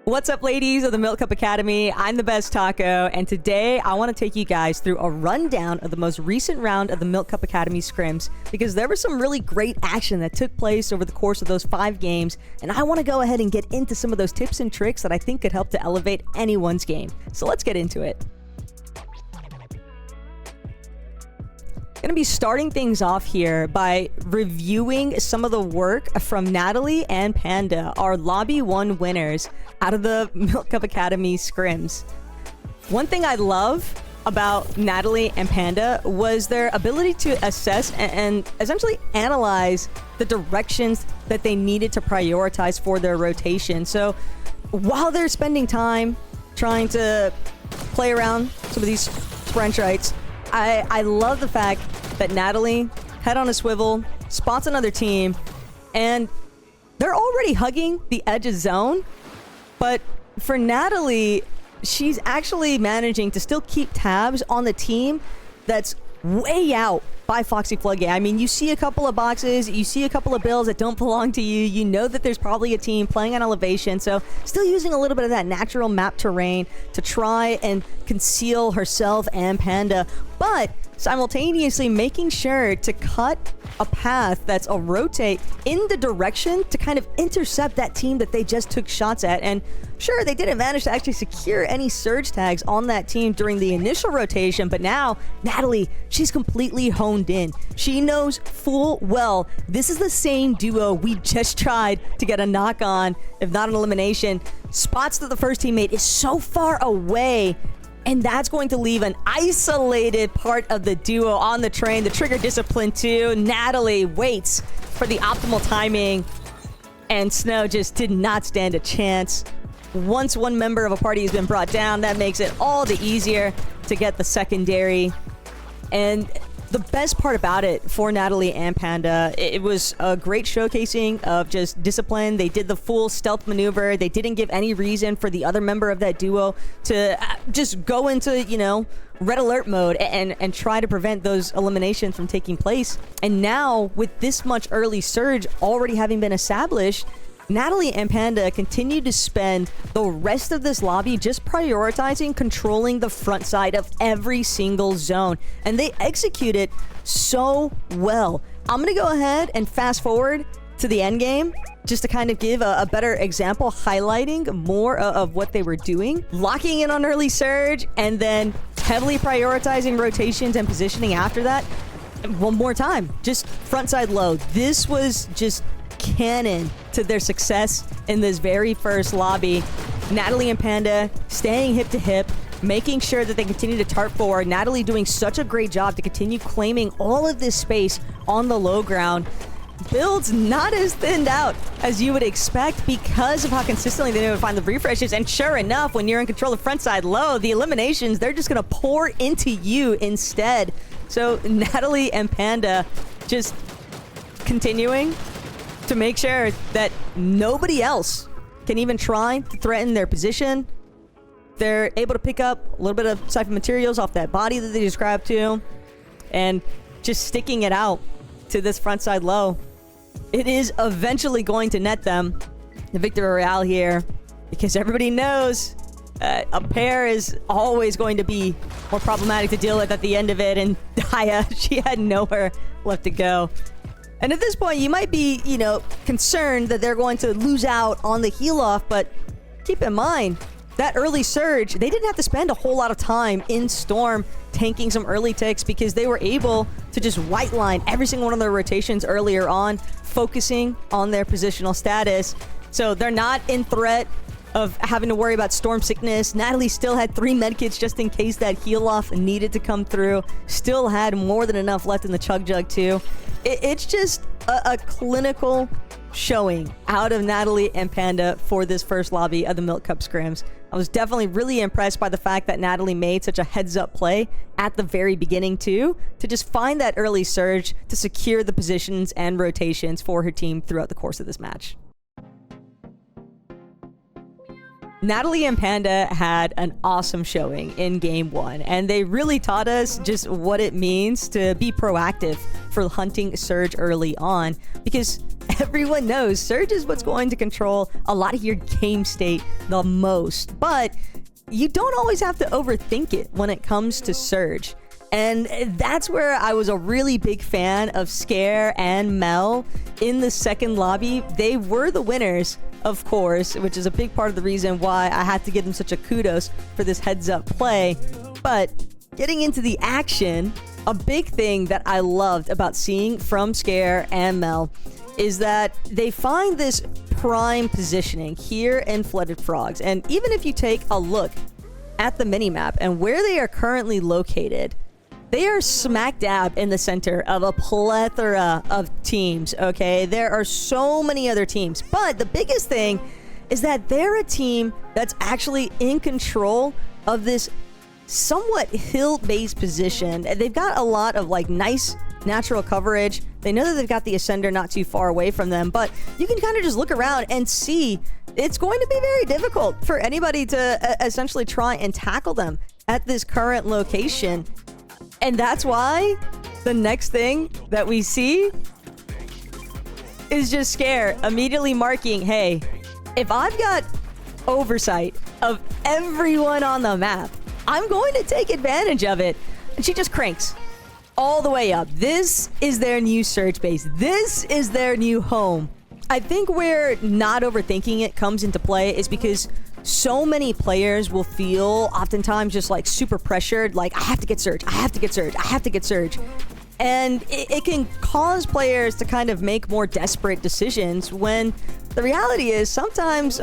What's up, ladies of the Milk Cup Academy? I'm the Best Taco, and today I want to take you guys through a rundown of the most recent round of the Milk Cup Academy scrims, because there was some really great action that took place over the course of those 5 games, and I want to go ahead and get into some of those tips and tricks that I think could help to elevate anyone's game. So let's get into it. Going to be starting things off here by reviewing some of the work from Natalie and Panda, our Lobby 1 winners out of the Milk Cup Academy scrims. One thing I love about Natalie and Panda was their ability to assess and essentially analyze the directions that they needed to prioritize for their rotation. So while they're spending time trying to play around some of these sprites, I love the fact that Natalie, head on a swivel, spots another team, and they're already hugging the edge of zone. But for Natalie, she's actually managing to still keep tabs on the team that's way out by Foxy Floodgate. I mean, you see a couple of boxes, you see a couple of builds that don't belong to you, you know that there's probably a team playing on elevation, so still using a little bit of that natural map terrain to try and conceal herself and Panda, but simultaneously making sure to cut a path that's a rotate in the direction to kind of intercept that team that they just took shots at. And sure, they didn't manage to actually secure any surge tags on that team during the initial rotation, but now Natalie, she's completely honed in. She knows full well this is the same duo we just tried to get a knock on, if not an elimination. Spots that the first teammate is so far away, and that's going to leave an isolated part of the duo on the train. The trigger discipline too. Natalie waits for the optimal timing, and Snow just did not stand a chance. Once one member of a party has been brought down, that makes it all the easier to get the secondary. And the best part about it for Natalie and Panda, it was a great showcasing of just discipline. They did the full stealth maneuver. They didn't give any reason for the other member of that duo to just go into, you know, red alert mode and try to prevent those eliminations from taking place. And now, with this much early surge already having been established, Natalie and Panda continue to spend the rest of this lobby just prioritizing controlling the front side of every single zone, and they execute it so well. I'm gonna go ahead and fast forward to the end game just to kind of give a better example, highlighting more of what they were doing, locking in on early surge, and then heavily prioritizing rotations and positioning after that. One more time, just front side low. This was just cannon to their success in this very first lobby. Natalie and Panda staying hip to hip, making sure that they continue to tart forward. Natalie doing such a great job to continue claiming all of this space on the low ground. Builds not as thinned out as you would expect because of how consistently they would find the refreshes. And sure enough, when you're in control of front side low, the eliminations, they're just going to pour into you instead. So Natalie and Panda just continuing to make sure that nobody else can even try to threaten their position. They're able to pick up a little bit of siphon materials off that body that they described to, and just sticking it out to this front side low. It is eventually going to net them the victory royale here, because everybody knows a pair is always going to be more problematic to deal with at the end of it, and Daya, she had nowhere left to go. And at this point, you might be, you know, concerned that they're going to lose out on the heal off, but keep in mind, that early surge, they didn't have to spend a whole lot of time in Storm tanking some early ticks, because they were able to just white line every single one of their rotations earlier on, focusing on their positional status. So they're not in threat of having to worry about Storm sickness. Natalie still had 3 medkits just in case that heal off needed to come through. Still had more than enough left in the chug jug too. It's just a clinical showing out of Natalie and Panda for this first lobby of the Milk Cup scrims. I was definitely really impressed by the fact that Natalie made such a heads-up play at the very beginning too, to just find that early surge to secure the positions and rotations for her team throughout the course of this match. Natalie and Panda had an awesome showing in game 1, and they really taught us just what it means to be proactive for hunting surge early on, because everyone knows Surge is what's going to control a lot of your game state the most. But you don't always have to overthink it when it comes to Surge. And that's where I was a really big fan of Scare and Mel in the second lobby. They were the winners, of course, which is a big part of the reason why I had to give them such a kudos for this heads-up play. But getting into the action, a big thing that I loved about seeing from Scare and Mel is that they find this prime positioning here in Flooded Frogs. And even if you take a look at the minimap and where they are currently located, they are smack dab in the center of a plethora of teams, okay? There are so many other teams, but the biggest thing is that they're a team that's actually in control of this somewhat hill-based position. They've got a lot of like nice natural coverage. They know that they've got the Ascender not too far away from them, but you can kind of just look around and see it's going to be very difficult for anybody to essentially try and tackle them at this current location. And that's why the next thing that we see is just Scare immediately marking, hey, if I've got oversight of everyone on the map, I'm going to take advantage of it. And she just cranks all the way up. This is their new Surge base. This is their new home. I think where not overthinking it comes into play is because so many players will feel oftentimes just like super pressured, like I have to get Surge, I have to get Surge, I have to get Surge. And it can cause players to kind of make more desperate decisions when the reality is sometimes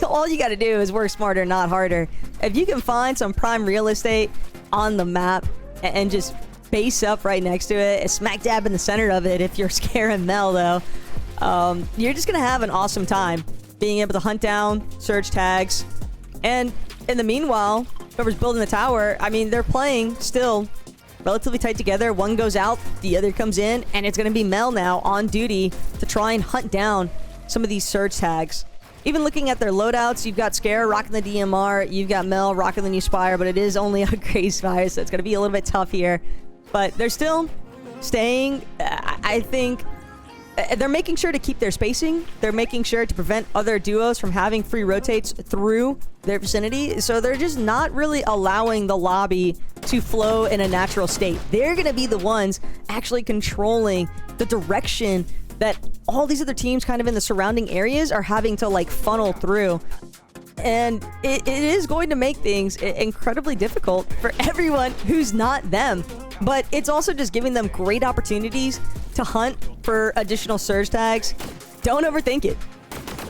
all you got to do is work smarter, not harder. If you can find some prime real estate on the map and just base up right next to it, smack dab in the center of it, if you're Scare and Mel though, you're just going to have an awesome time being able to hunt down Surge tags. And in the meanwhile, whoever's building the tower, I mean, they're playing still relatively tight together. One goes out, the other comes in, and it's going to be Mel now on duty to try and hunt down some of these Surge tags. Even looking at their loadouts, you've got Scare rocking the DMR, you've got Mel rocking the new Spire, but it is only a gray Spire, so it's going to be a little bit tough here. But they're still staying, I think. They're making sure to keep their spacing. They're making sure to prevent other duos from having free rotates through their vicinity. So they're just not really allowing the lobby to flow in a natural state. They're going to be the ones actually controlling the direction that all these other teams kind of in the surrounding areas are having to like funnel through. And it is going to make things incredibly difficult for everyone who's not them. But it's also just giving them great opportunities to hunt for additional Surge tags. Don't overthink it.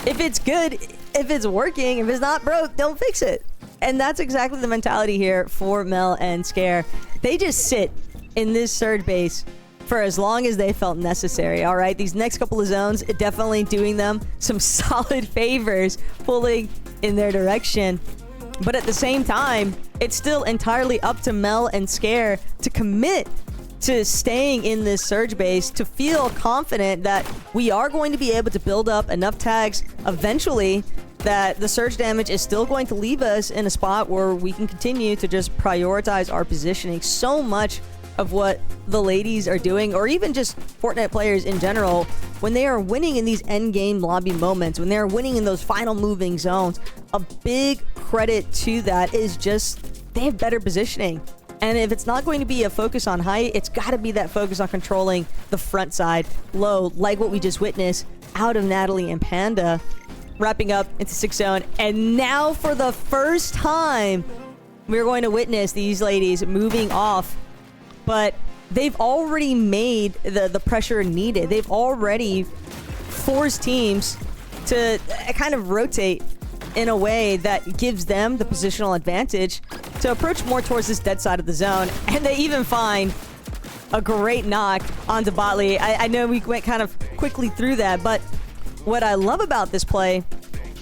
If it's good, if it's working, if it's not broke, don't fix it. And that's exactly the mentality here for Mel and Scare. They just sit in this Surge base for as long as they felt necessary, all right? These next couple of zones, definitely doing them some solid favors, pulling in their direction. But at the same time, it's still entirely up to Mel and Scare to commit to staying in this Surge base, to feel confident that we are going to be able to build up enough tags eventually that the Surge damage is still going to leave us in a spot where we can continue to just prioritize our positioning. So much of what the ladies are doing, or even just Fortnite players in general, when they are winning in these end game lobby moments, when they're winning in those final moving zones, a big credit to that is just they have better positioning. And if it's not going to be a focus on height, it's got to be that focus on controlling the front side low, like what we just witnessed out of Natalie and Panda. Wrapping up into 6 zone, and now for the first time we're going to witness these ladies moving off. But they've already made the pressure needed. They've already forced teams to kind of rotate in a way that gives them the positional advantage to approach more towards this dead side of the zone. And they even find a great knock onto Botley. I know we went kind of quickly through that, but what I love about this play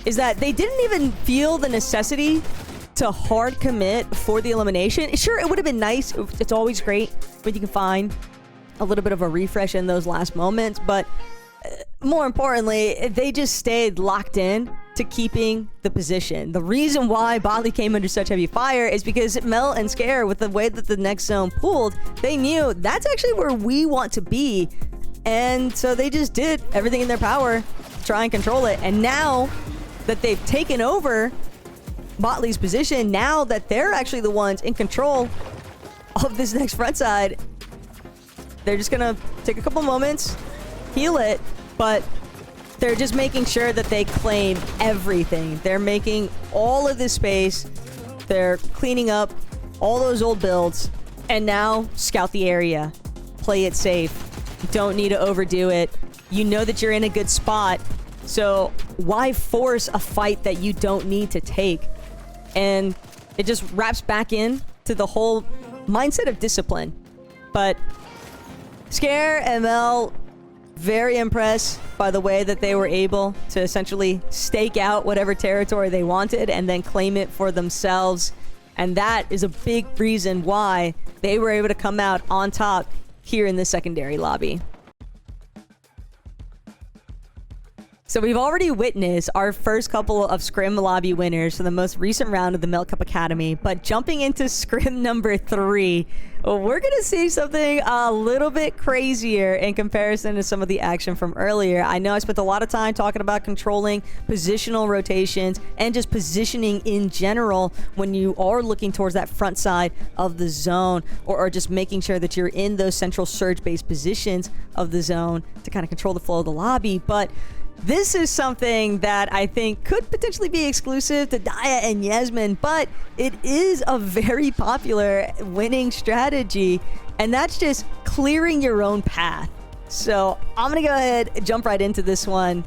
is that they didn't even feel the necessity to hard commit for the elimination. Sure, it would have been nice. It's always great when you can find a little bit of a refresh in those last moments, but more importantly, they just stayed locked in to keeping the position. The reason why Botley came under such heavy fire is because Mel and Scare, with the way that the next zone pulled, they knew that's actually where we want to be. And so they just did everything in their power to try and control it. And now that they've taken over Motley's position, now that they're actually the ones in control of this next front side, they're just gonna take a couple moments, heal it, but they're just making sure that they claim everything. They're making all of this space. They're cleaning up all those old builds, and now scout the area. Play it safe. Don't need to overdo it. You know that you're in a good spot, so why force a fight that you don't need to take? And it just wraps back in to the whole mindset of discipline. But Scare, ML, very impressed by the way that they were able to essentially stake out whatever territory they wanted and then claim it for themselves. And that is a big reason why they were able to come out on top here in the secondary lobby. So we've already witnessed our first couple of Scrim lobby winners for the most recent round of the Milk Cup Academy, but jumping into Scrim number 3, we're going to see something a little bit crazier in comparison to some of the action from earlier. I know I spent a lot of time talking about controlling positional rotations and just positioning in general when you are looking towards that front side of the zone, or just making sure that you're in those central surge-based positions of the zone to kind of control the flow of the lobby. But this is something that I think could potentially be exclusive to Daya and Yasmin, but it is a very popular winning strategy, and that's just clearing your own path. So I'm gonna go ahead and jump right into this one.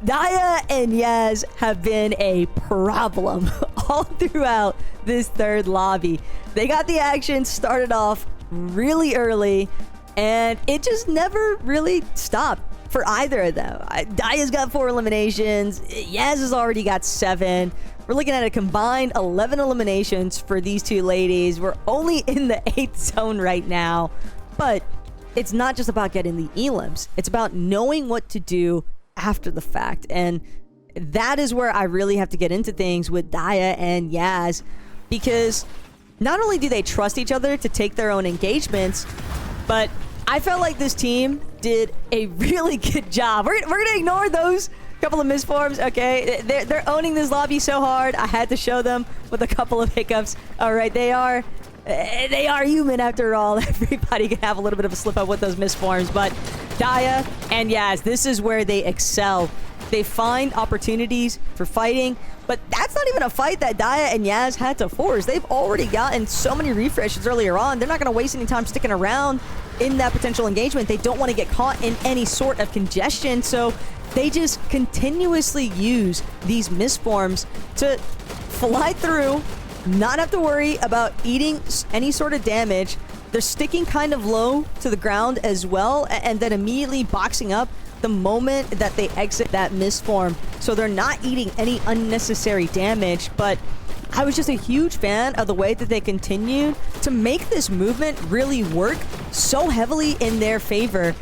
Daya and Yaz have been a problem all throughout this third lobby. They got the action started off really early, and it just never really stopped for either of them. Daya's got 4 eliminations. Yaz has already got 7. We're looking at a combined 11 eliminations for these two ladies. We're only in the 8th zone right now. But it's not just about getting the elims. It's about knowing what to do after the fact. And that is where I really have to get into things with Daya and Yaz. Because not only do they trust each other to take their own engagements, but I felt like this team did a really good job. We're gonna ignore those couple of misforms, okay? They're owning this lobby so hard. I had to show them with a couple of hiccups. All right, they are human after all. Everybody can have a little bit of a slip up with those misforms, but Daya and Yaz, this is where they excel. They find opportunities for fighting, but that's not even a fight that Daya and Yaz had to force. They've already gotten so many refreshes earlier on. They're not going to waste any time sticking around in that potential engagement. They don't want to get caught in any sort of congestion, so they just continuously use these misforms to fly through, not have to worry about eating any sort of damage. They're sticking kind of low to the ground as well, and then immediately boxing up the moment that they exit that misform, so they're not eating any unnecessary damage. But I was just a huge fan of the way that they continued to make this movement really work so heavily in their favor.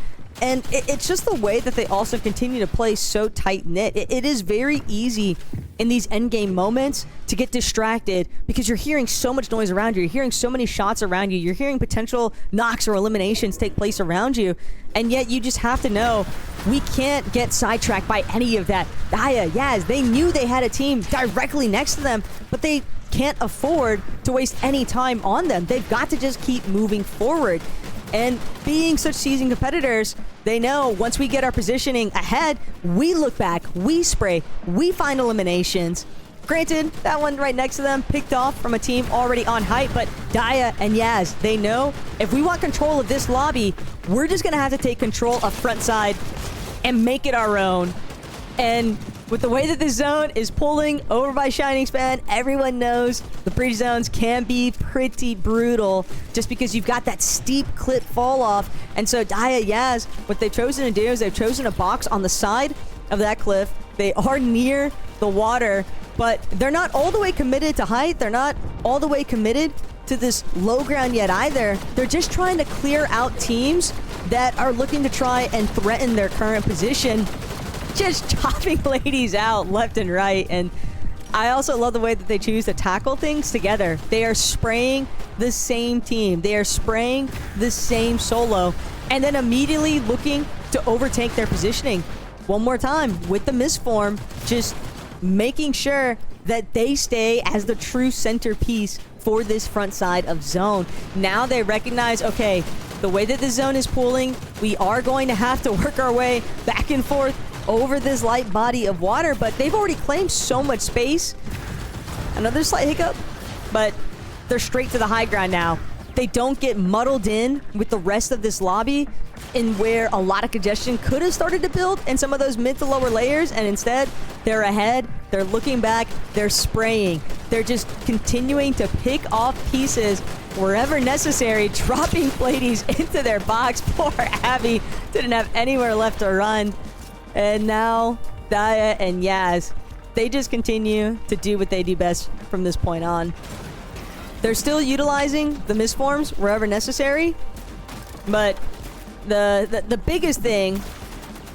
And it's just the way that they also continue to play so tight-knit. It is very easy in these endgame moments to get distracted because you're hearing so much noise around you. You're hearing so many shots around you. You're hearing potential knocks or eliminations take place around you. And yet you just have to know we can't get sidetracked by any of that. Daya, Yaz, they knew they had a team directly next to them, but they can't afford to waste any time on them. They've got to just keep moving forward. And being such seasoned competitors, they know once we get our positioning ahead, we look back, we spray, we find eliminations. Granted, that one right next to them picked off from a team already on hype, but Daya and Yaz, they know if we want control of this lobby, we're just going to have to take control of front side and make it our own. And with the way that this zone is pulling over by Shining Span, everyone knows the bridge zones can be pretty brutal just because you've got that steep cliff fall off. And so Daya, Yaz, what they've chosen to do is they've chosen a box on the side of that cliff. They are near the water, but they're not all the way committed to height. They're not all the way committed to this low ground yet either. They're just trying to clear out teams that are looking to try and threaten their current position. Just chopping ladies out left and right. And I also love the way that they choose to tackle things together. They are spraying the same team. They are spraying the same solo. and then immediately looking to overtake their positioning. One more time with the misform, just making sure that they stay as the true centerpiece for this front side of zone. Now they recognize, okay, the way that the zone is pooling, we are going to have to work our way back and forth over this light body of water, but they've already claimed so much space. Another slight hiccup, but they're straight to the high ground now. They don't get muddled in with the rest of this lobby in where a lot of congestion could have started to build in some of those mid to lower layers, and instead they're ahead, they're looking back, they're spraying, they're just continuing to pick off pieces wherever necessary, dropping platies into their box. Poor Abby didn't have anywhere left to run, and now Daya and Yaz, they just continue to do what they do best from this point on. They're still utilizing the misforms wherever necessary, but the biggest thing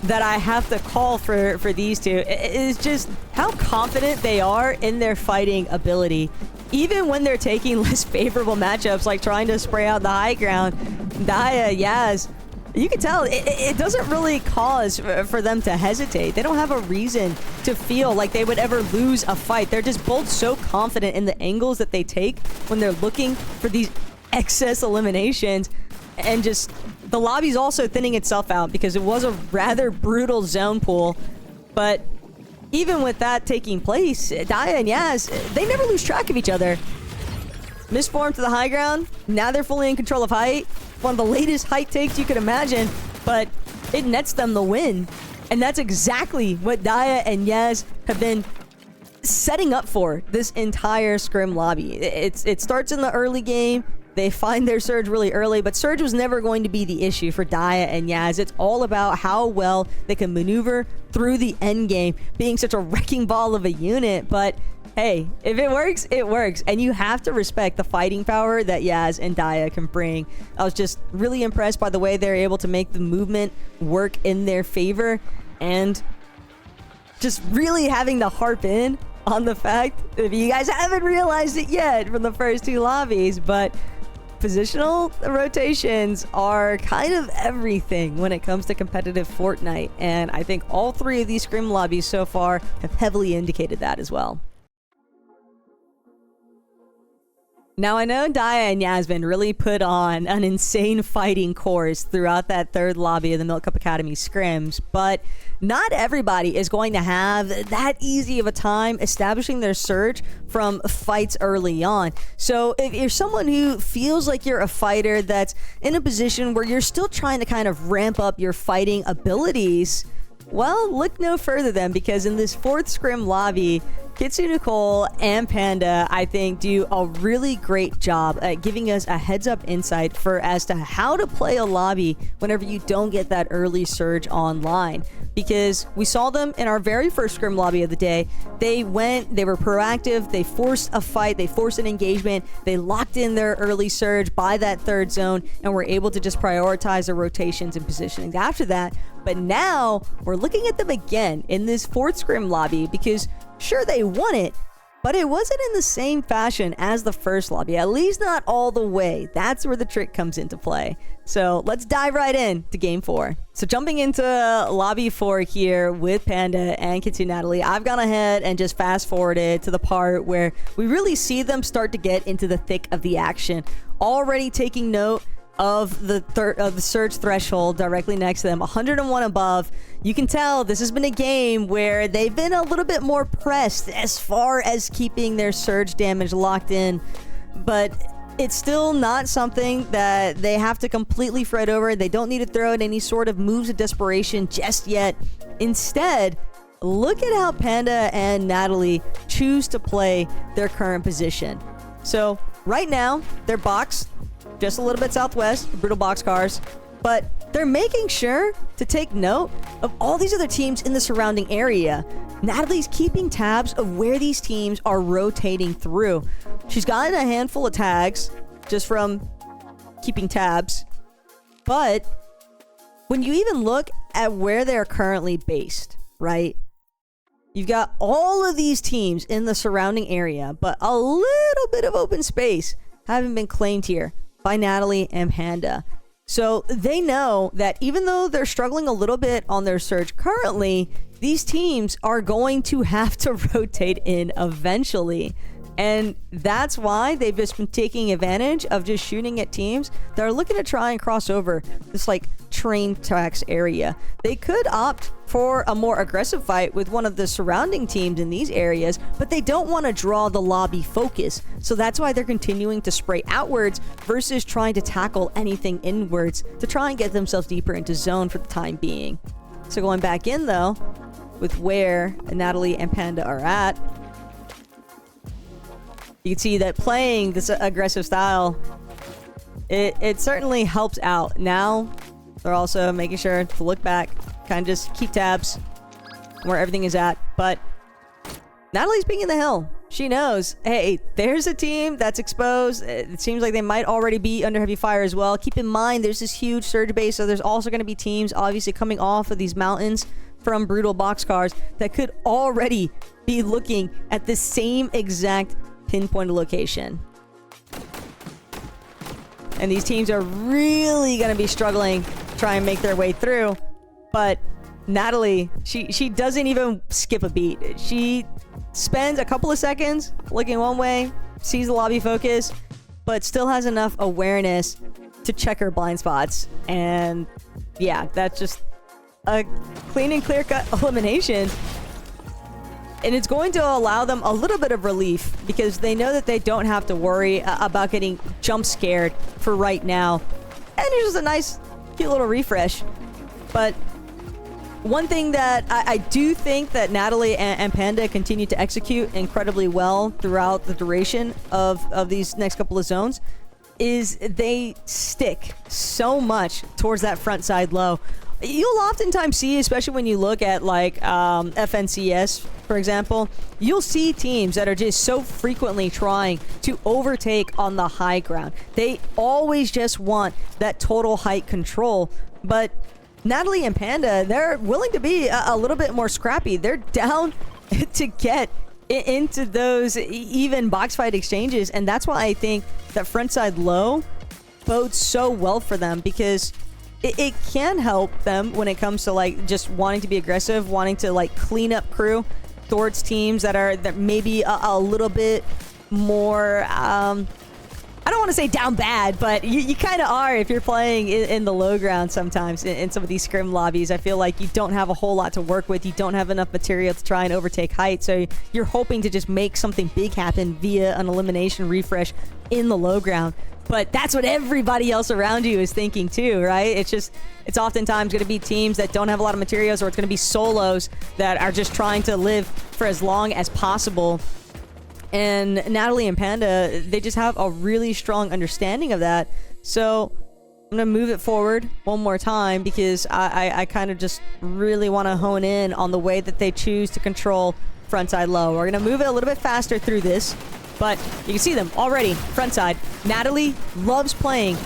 that I have to call for these two is just how confident they are in their fighting ability. Even when they're taking less favorable matchups, like trying to spray out the high ground, Daya, Yaz, you can tell it doesn't really cause for them to hesitate. They don't have a reason to feel like they would ever lose a fight. They're just both so confident in the angles that they take when they're looking for these excess eliminations. And just the lobby's also thinning itself out because it was a rather brutal zone pool. But even with that taking place, Daya and Yaz, they never lose track of each other. Misformed to the high ground. Now they're fully in control of height. One of the latest height takes you could imagine, but it nets them the win. And that's exactly what Daya and Yaz have been setting up for this entire Scrim lobby. It starts in the early game. They find their surge really early, but surge was never going to be the issue for Daya and Yaz. It's all about how well they can maneuver through the end game, being such a wrecking ball of a unit. But hey, if it works, it works. And you have to respect the fighting power that Yaz and Daya can bring. I was just really impressed by the way they're able to make the movement work in their favor, and just really having to harp in on the fact, if you guys haven't realized it yet from the first two lobbies, but positional rotations are kind of everything when it comes to competitive Fortnite. And I think all three of these Scrim lobbies so far have heavily indicated that as well. Now, I know Daya and Yasmin really put on an insane fighting course throughout that third lobby of the Milk Cup Academy scrims, but not everybody is going to have that easy of a time establishing their surge from fights early on. So if you're someone who feels like you're a fighter that's in a position where you're still trying to kind of ramp up your fighting abilities, well, look no further then, because in this fourth scrim lobby, Kitsu Nicole and Panda, I think, do a really great job at giving us a heads-up insight as to how to play a lobby whenever you don't get that early surge online. Because we saw them in our very first scrim lobby of the day. They were proactive, they forced a fight, they forced an engagement, they locked in their early surge by that third zone, and were able to just prioritize their rotations and positionings after that. But now, we're looking at them again in this fourth scrim lobby because sure, they won it, but it wasn't in the same fashion as the first lobby, at least not all the way. That's where the trick comes into play. So let's dive right in to game 4. So jumping into lobby 4 here with Panda and Kitsu Natalie, I've gone ahead and just fast forwarded to the part where we really see them start to get into the thick of the action. Already taking note of the surge threshold directly next to them, 101 above. You can tell this has been a game where they've been a little bit more pressed as far as keeping their surge damage locked in, but it's still not something that they have to completely fret over. They don't need to throw out any sort of moves of desperation just yet. Instead, look at how Panda and Natalie choose to play their current position. So right now, they're boxed just a little bit southwest, brutal boxcars, but they're making sure to take note of all these other teams in the surrounding area. Natalie's keeping tabs of where these teams are rotating through. She's gotten a handful of tags just from keeping tabs, but when you even look at where they're currently based, right? You've got all of these teams in the surrounding area, but a little bit of open space haven't been claimed here by Natalie and Panda. So they know that even though they're struggling a little bit on their surge currently, these teams are going to have to rotate in eventually. And that's why they've just been taking advantage of just shooting at teams that are looking to try and cross over this like train tracks area. They could opt for a more aggressive fight with one of the surrounding teams in these areas, but they don't want to draw the lobby focus. So that's why they're continuing to spray outwards versus trying to tackle anything inwards to try and get themselves deeper into zone for the time being. So going back in though, with where Natalie and Panda are at, you can see that playing this aggressive style, it certainly helps out. Now, they're also making sure to look back, kind of just keep tabs where everything is at. But Natalie's being in the hill. She knows, hey, there's a team that's exposed. It seems like they might already be under heavy fire as well. Keep in mind, there's this huge surge base, so there's also going to be teams obviously coming off of these mountains from brutal boxcars that could already be looking at the same exact pinpoint location. And these teams are really going to be struggling to try and make their way through. But Natalie, she doesn't even skip a beat. She spends a couple of seconds looking one way, sees the lobby focus, but still has enough awareness to check her blind spots. And yeah, that's just a clean and clear-cut elimination. And it's going to allow them a little bit of relief because they know that they don't have to worry about getting jump scared for right now. And it's just a nice, cute little refresh. But one thing that I do think that Natalie and Panda continue to execute incredibly well throughout the duration of these next couple of zones is they stick so much towards that front side low. You'll oftentimes see, especially when you look at like FNCS, for example, you'll see teams that are just so frequently trying to overtake on the high ground. They always just want that total height control. But Natalie and Panda, they're willing to be a little bit more scrappy. They're down to get into those even box fight exchanges. And that's why I think that frontside low bodes so well for them, because it can help them when it comes to like just wanting to be aggressive, wanting to like clean up crew towards teams that maybe a little bit more I don't want to say down bad, but you kind of are if you're playing in the low ground sometimes in some of these scrim lobbies. I feel like you don't have a whole lot to work with. You don't have enough material to try and overtake height. So you're hoping to just make something big happen via an elimination refresh in the low ground. But that's what everybody else around you is thinking too, right? It's oftentimes going to be teams that don't have a lot of materials, or it's going to be solos that are just trying to live for as long as possible. And Natalie and Panda, they just have a really strong understanding of that. So I'm going to move it forward one more time because I kind of just really want to hone in on the way that they choose to control frontside low. We're going to move it a little bit faster through this, but you can see them already frontside. Natalie loves playing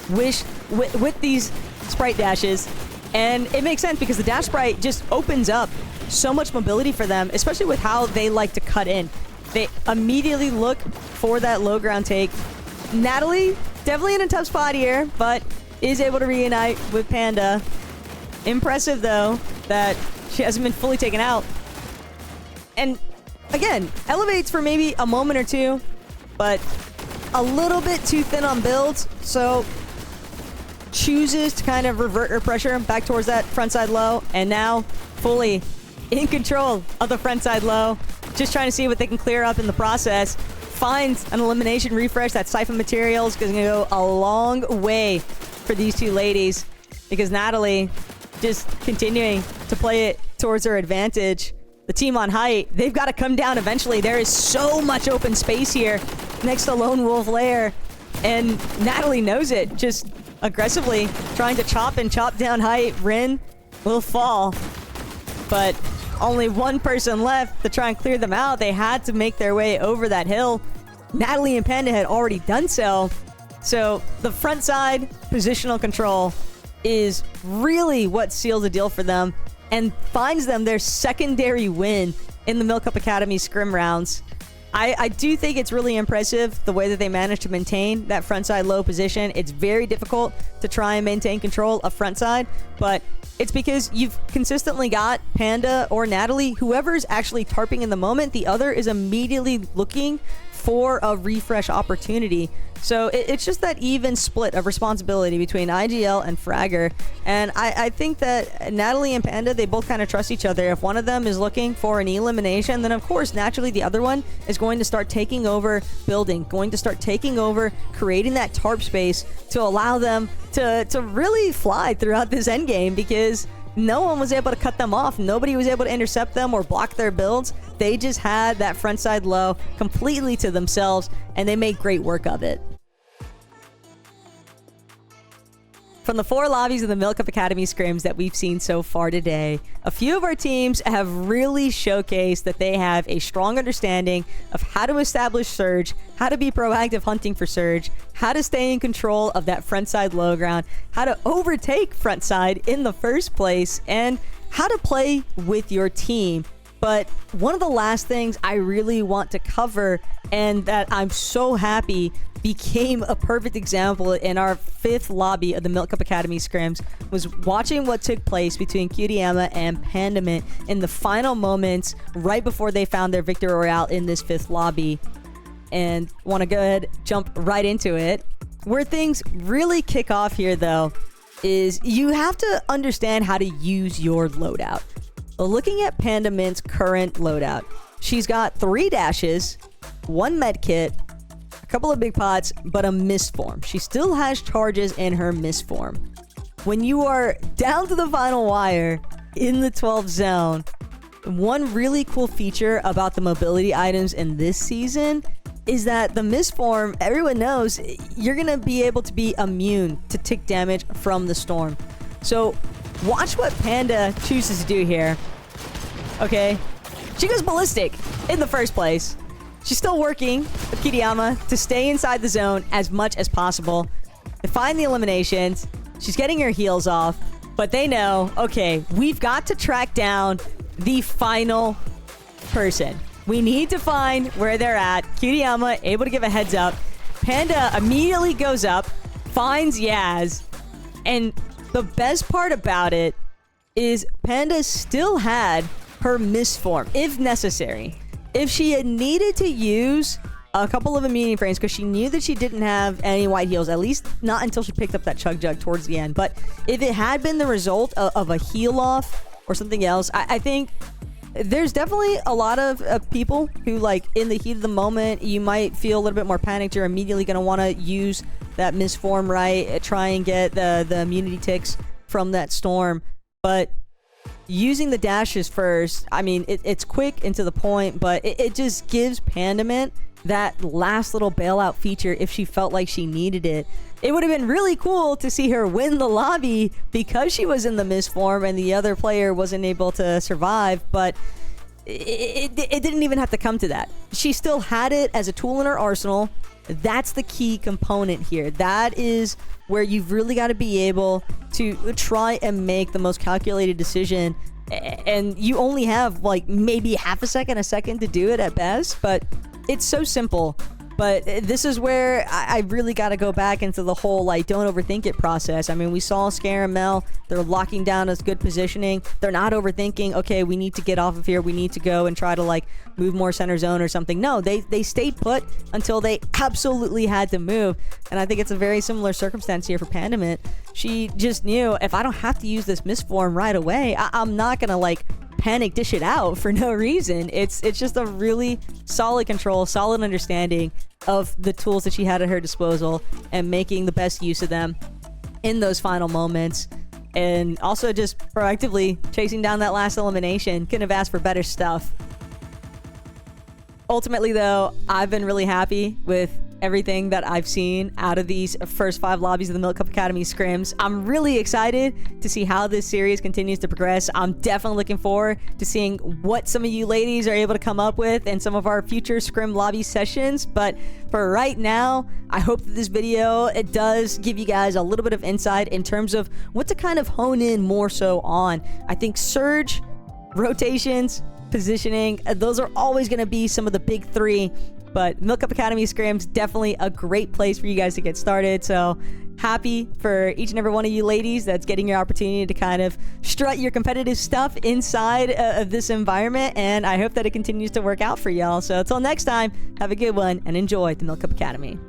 with these sprite dashes, and it makes sense because the dash sprite just opens up so much mobility for them, especially with how they like to cut in. They immediately look for that low ground take. Natalie, definitely in a tough spot here, but is able to reunite with Panda. Impressive, though, that she hasn't been fully taken out. And, again, elevates for maybe a moment or two, but a little bit too thin on builds, so chooses to kind of revert her pressure back towards that frontside low, and now fully in control of the frontside low. Just trying to see what they can clear up in the process. Finds an elimination refresh. That siphon materials is going to go a long way for these two ladies, because Natalie just continuing to play it towards her advantage. The team on height, they've got to come down eventually. There is so much open space here next to Lone Wolf Lair, and Natalie knows it. Just aggressively trying to chop down height. Rin will fall, but only one person left to try and clear them out. They had to make their way over that hill. Natalie and Panda had already done so. So the front side positional control is really what seals the deal for them and finds them their secondary win in the Milk Cup Academy scrim rounds. I do think it's really impressive the way that they managed to maintain that frontside low position. It's very difficult to try and maintain control of frontside, but it's because you've consistently got Panda or Natalie, whoever's actually tarping in the moment, the other is immediately looking for a refresh opportunity. So it's just that even split of responsibility between IGL and Fragger. And I think that Natalie and Panda, they both kind of trust each other. If one of them is looking for an elimination, then of course, naturally, the other one is going to start taking over building, going to start taking over, creating that tarp space to allow them to really fly throughout this endgame, because no one was able to cut them off. Nobody was able to intercept them or block their builds. They just had that frontside low completely to themselves, and they made great work of it. From the 4 lobbies of the Milk Cup Academy scrims that we've seen so far today, a few of our teams have really showcased that they have a strong understanding of how to establish Surge, how to be proactive hunting for Surge, how to stay in control of that frontside low ground, how to overtake frontside in the first place, and how to play with your team. But one of the last things I really want to cover, and that I'm so happy became a perfect example in our 5th lobby of the Milk Cup Academy scrims, was watching what took place between Qdama and Pandamint in the final moments right before they found their Victor Royale in this 5th lobby. And want to go ahead, jump right into it. Where things really kick off here, though, is you have to understand how to use your loadout. Looking at Pandamint's current loadout, she's got 3 dashes, 1 med kit, a couple of big pots, but a mist form. She still has charges in her mist form. When you are down to the final wire in the 12th zone, one really cool feature about the mobility items in this season is that the mist form, everyone knows, you're going to be able to be immune to tick damage from the storm. So watch what Panda chooses to do here. Okay, she goes ballistic in the first place. She's still working with Qdama to stay inside the zone as much as possible, to find the eliminations. She's getting her heals off, but they know, okay, we've got to track down the final person. We need to find where they're at. Qdama able to give a heads up. Panda immediately goes up, finds Yaz, and the best part about it is Panda still had her mist form, if necessary. If she had needed to use a couple of immunity frames, because she knew that she didn't have any white heals, at least not until she picked up that chug jug towards the end. But if it had been the result of a heal off or something else, I think there's definitely a lot of people who, like, in the heat of the moment, you might feel a little bit more panicked. You're immediately going to want to use that mist form, right? Try and get the immunity ticks from that storm. But using the dashes first, I mean, it's quick and to the point, but it just gives Pandamint that last little bailout feature if she felt like she needed it. It would have been really cool to see her win the lobby because she was in the mist form and the other player wasn't able to survive, but it didn't even have to come to that. She still had it as a tool in her arsenal. That's the key component here. That is where you've really got to be able to try and make the most calculated decision, and you only have like maybe half a second to do it at best, but it's so simple. But this is where I really got to go back into the whole, like, don't overthink it process. I mean, we saw Scare and Mel. They're locking down as good positioning. They're not overthinking, okay, we need to get off of here. We need to go and try to, like, move more center zone or something. No, they stayed put until they absolutely had to move. And I think it's a very similar circumstance here for Pandamint. She just knew, if I don't have to use this misform right away, I'm not going to, like, panic dish it out for no reason. It's just a really solid control, solid understanding of the tools that she had at her disposal and making the best use of them in those final moments, and also just proactively chasing down that last elimination. Couldn't have asked for better stuff. Ultimately, though, I've been really happy with everything that I've seen out of these first 5 lobbies of the Milk Cup Academy scrims. I'm really excited to see how this series continues to progress. I'm definitely looking forward to seeing what some of you ladies are able to come up with in some of our future scrim lobby sessions. But for right now, I hope that this video, it does give you guys a little bit of insight in terms of what to kind of hone in more so on. I think Surge, rotations, positioning. Those are always going to be some of the big three. But Milk Cup Academy Scrim's definitely a great place for you guys to get started. So happy for each and every one of you ladies that's getting your opportunity to kind of strut your competitive stuff inside of this environment. And I hope that it continues to work out for y'all. So until next time, have a good one and enjoy the Milk Cup Academy.